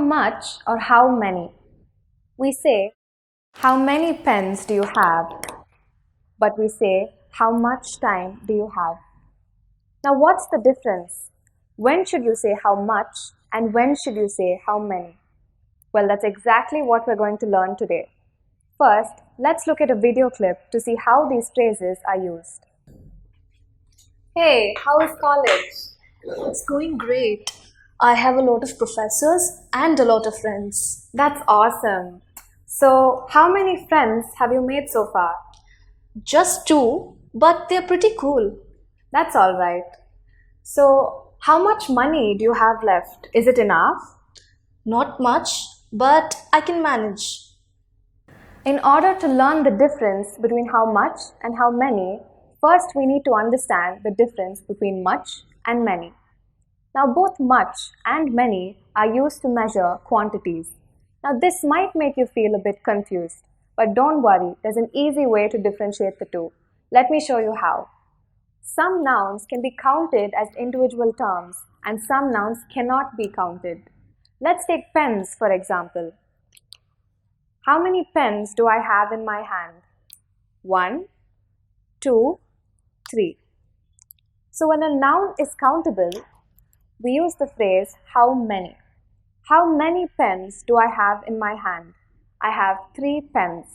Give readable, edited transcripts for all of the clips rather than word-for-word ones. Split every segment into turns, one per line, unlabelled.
much or how many? We say, how many pens do you have? But we say, how much time do you have? Now what's the difference? When should you say how much and when should you say how many? Well, that's exactly what we're going to learn today. First, let's look at a video clip to see how these phrases are used. Hey, how is college?
It's going great. I have a lot of professors and a lot of friends.
That's awesome. So, how many friends have you made so far?
Just two, but they're pretty cool.
That's all right. So, how much money do you have left? Is it enough?
Not much, but I can manage.
In order to learn the difference between how much and how many, first we need to understand the difference between much and many. Now both much and many are used to measure quantities. Now this might make you feel a bit confused, but don't worry, there's an easy way to differentiate the two. Let me show you how. Some nouns can be counted as individual terms and some nouns cannot be counted. Let's take pens for example. How many pens do I have in my hand? 1, 2, 3. So when a noun is countable, we use the phrase how many. How many pens do I have in my hand? I have 3 pens.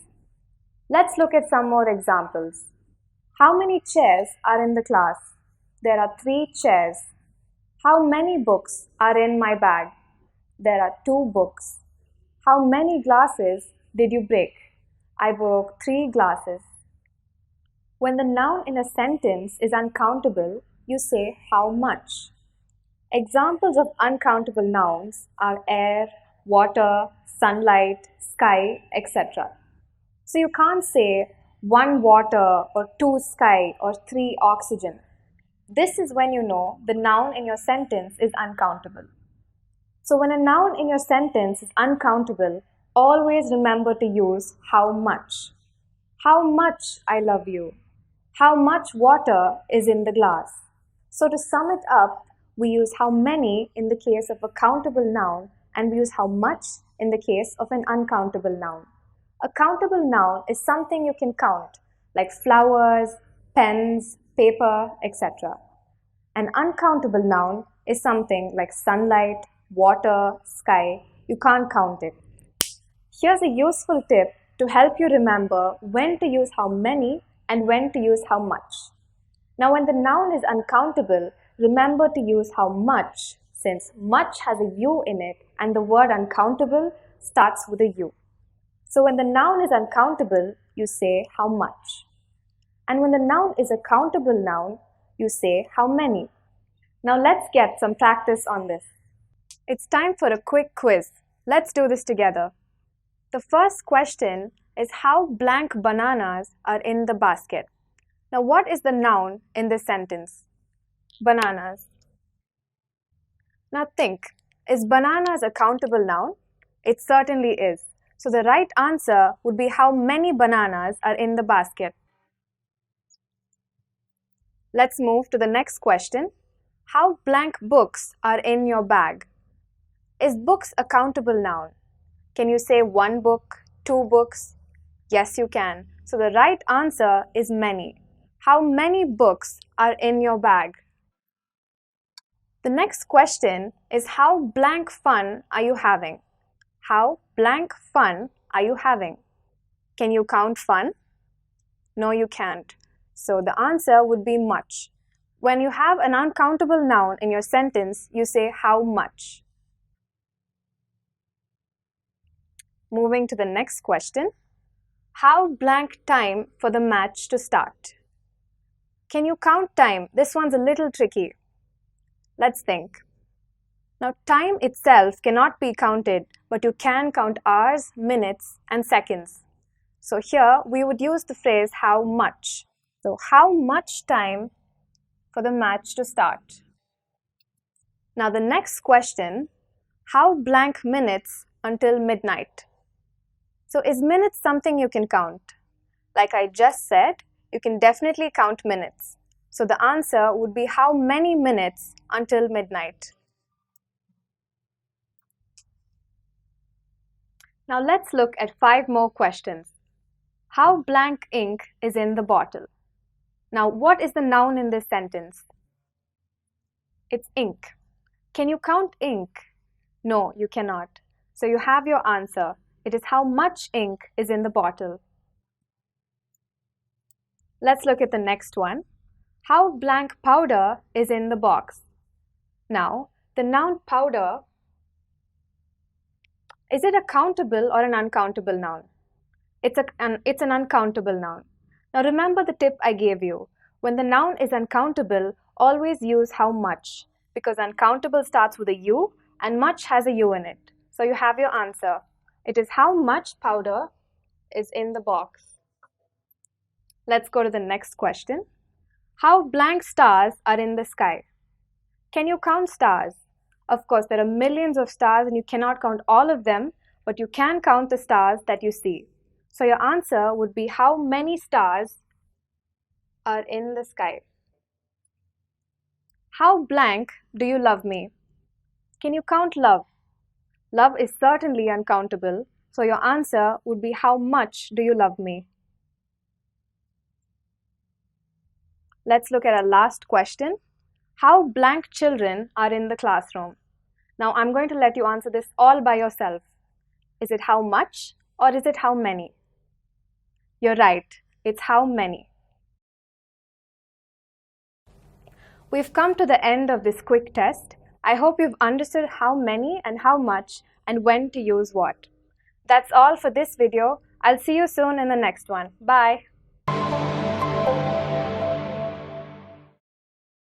Let's look at some more examples. How many chairs are in the class? There are 3 chairs. How many books are in my bag? There are 2 books. How many glasses did you break? I broke 3 glasses. When the noun in a sentence is uncountable, you say how much. Examples of uncountable nouns are air, water, sunlight, sky, etc. So you can't say 1 water or 2 sky or 3 oxygen. This is when you know the noun in your sentence is uncountable. So when a noun in your sentence is uncountable, always remember to use how much. How much I love you. How much water is in the glass. So to sum it up, we use how many in the case of a countable noun and we use how much in the case of an uncountable noun. A countable noun is something you can count, like flowers, pens, paper, etc. An uncountable noun is something like sunlight, water, sky. You can't count it. Here's a useful tip to help you remember when to use how many and when to use how much. Now when the noun is uncountable, remember to use how much since much has a U in it and the word uncountable starts with a U. So when the noun is uncountable, you say how much. And when the noun is a countable noun, you say how many. Now let's get some practice on this. It's time for a quick quiz. Let's do this together. The first question is how blank bananas are in the basket. Now what is the noun in this sentence? Bananas. Now think, is bananas a countable noun? It certainly is. So the right answer would be how many bananas are in the basket. Let's move to the next question. How blank books are in your bag? Is books a countable noun? Can you say 1 book, 2 books? Yes, you can. So the right answer is many. How many books are in your bag? The next question is how blank fun are you having? How blank fun are you having? Can you count fun? No, you can't. So the answer would be much. When you have an uncountable noun in your sentence, you say how much. Moving to the next question. How blank time for the match to start? Can you count time? This one's a little tricky. Let's think. Now time itself cannot be counted, but you can count hours, minutes, and seconds. So here we would use the phrase how much. So how much time for the match to start? Now the next question, how blank minutes until midnight? So is minutes something you can count? Like I just said, you can definitely count minutes. So the answer would be how many minutes until midnight? Now let's look at 5 more questions. How blank ink is in the bottle? Now what is the noun in this sentence? It's ink. Can you count ink? No, you cannot. So you have your answer. It is how much ink is in the bottle. Let's look at the next one. How blank powder is in the box? Now, the noun powder, is it a countable or an uncountable noun? It's an uncountable noun. Now remember the tip I gave you. When the noun is uncountable, always use how much, because uncountable starts with a U and much has a U in it. So you have your answer. It is how much powder is in the box. Let's go to the next question. How blank stars are in the sky? Can you count stars? Of course, there are millions of stars and you cannot count all of them, but you can count the stars that you see. So your answer would be how many stars are in the sky. How blank do you love me? Can you count love? Love is certainly uncountable, so your answer would be how much do you love me? Let's look at our last question. How blank children are in the classroom? Now I'm going to let you answer this all by yourself. Is it how much or is it how many? You're right, it's how many. We've come to the end of this quick test. I hope you've understood how many and how much and when to use what. That's all for this video. I'll see you soon in the next one. Bye.